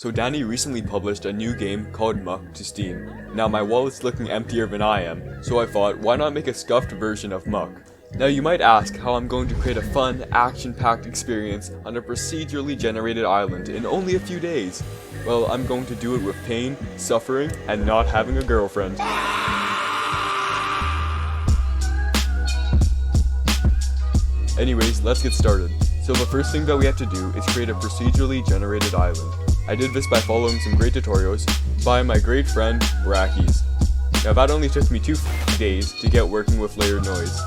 So Dani recently published a new game called Muck to Steam. Now my wallet's looking emptier than I am, so I thought, why not make a scuffed version of Muck? Now you might ask how I'm going to create a fun, action-packed experience on a procedurally generated island in only a few days. Well, I'm going to do it with pain, suffering, and not having a girlfriend. Anyways, let's get started. So the first thing that we have to do is create a procedurally generated island. I did this by following some great tutorials by my great friend, Brackies. Now that only took me 2 days to get working with layered noise.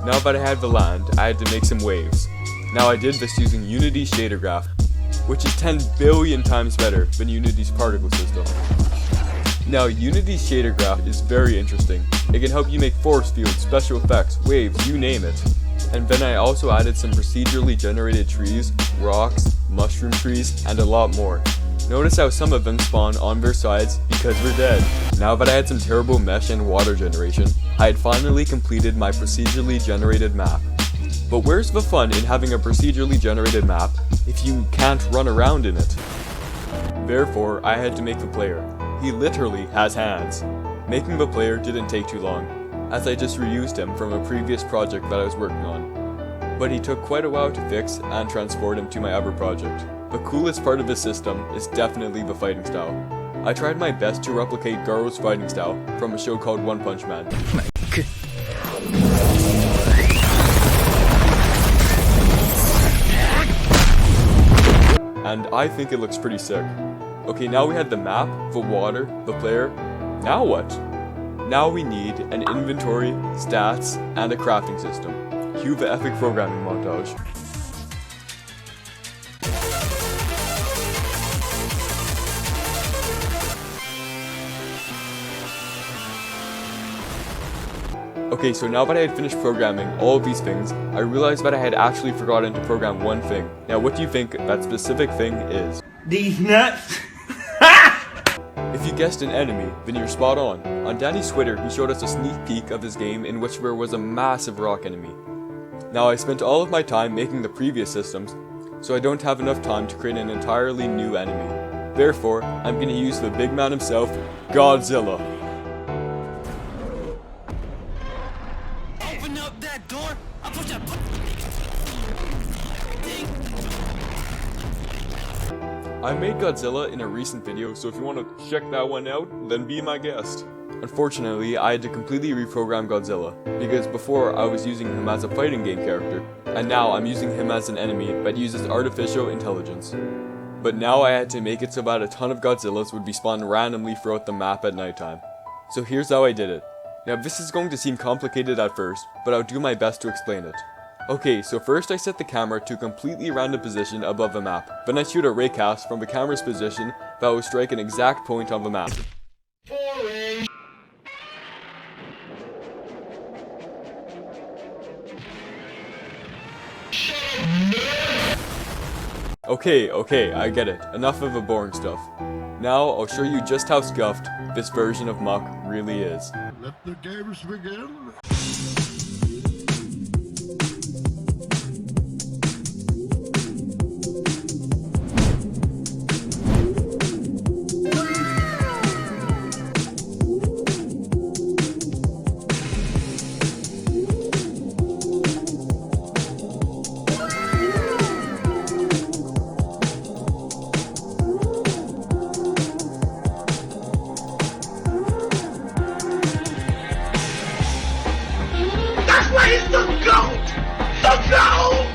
Now that I had the land, I had to make some waves. Now I did this using Unity's shader graph, which is 10 billion times better than Unity's particle system. Now Unity's shader graph is very interesting. It can help you make force fields, special effects, waves, you name it. And then I also added some procedurally generated trees, rocks, mushroom trees, and a lot more. Notice how some of them spawn on their sides because they're dead. Now that I had some terrible mesh and water generation, I had finally completed my procedurally generated map. But where's the fun in having a procedurally generated map if you can't run around in it? Therefore, I had to make the player. He literally has hands. Making the player didn't take too long, as I just reused him from a previous project that I was working on. But he took quite a while to fix and transport him to my other project. The coolest part of this system is definitely the fighting style. I tried my best to replicate Garo's fighting style from a show called One Punch Man. And I think it looks pretty sick. Okay, now we had the map, the water, the player. Now what? Now we need an inventory, stats, and a crafting system. Cue the epic programming montage. Okay, so now that I had finished programming all of these things, I realized that I had actually forgotten to program one thing. Now what do you think that specific thing is? These nuts! If you guessed an enemy, then you're spot on. On Dani's Twitter, he showed us a sneak peek of his game in which there was a massive rock enemy. Now I spent all of my time making the previous systems, so I don't have enough time to create an entirely new enemy. Therefore, I'm going to use the big man himself, Godzilla. Open up that door! I'll push that I made Godzilla in a recent video, so if you want to check that one out, then be my guest. Unfortunately, I had to completely reprogram Godzilla, because before I was using him as a fighting game character, and now I'm using him as an enemy that uses artificial intelligence. But now I had to make it so that a ton of Godzillas would be spawned randomly throughout the map at nighttime. So here's how I did it. Now this is going to seem complicated at first, but I'll do my best to explain it. Okay, so first I set the camera to a completely random position above the map. Then I shoot a raycast from the camera's position that will strike an exact point on the map. Okay, I get it. Enough of the boring stuff. Now I'll show you just how scuffed this version of Muck really is. Let the games begin. He's the GOAT! The GOAT!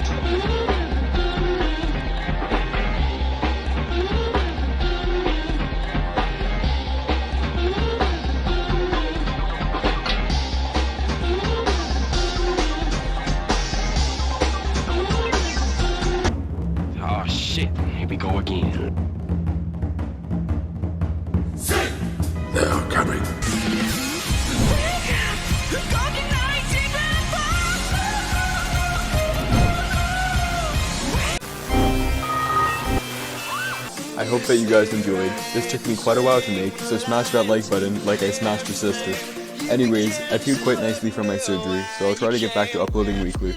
Oh shit, here we go again. They're coming. I hope that you guys enjoyed. This took me quite a while to make, so smash that like button like I smashed your sister. Anyways, I feel quite nicely from my surgery, so I'll try to get back to uploading weekly.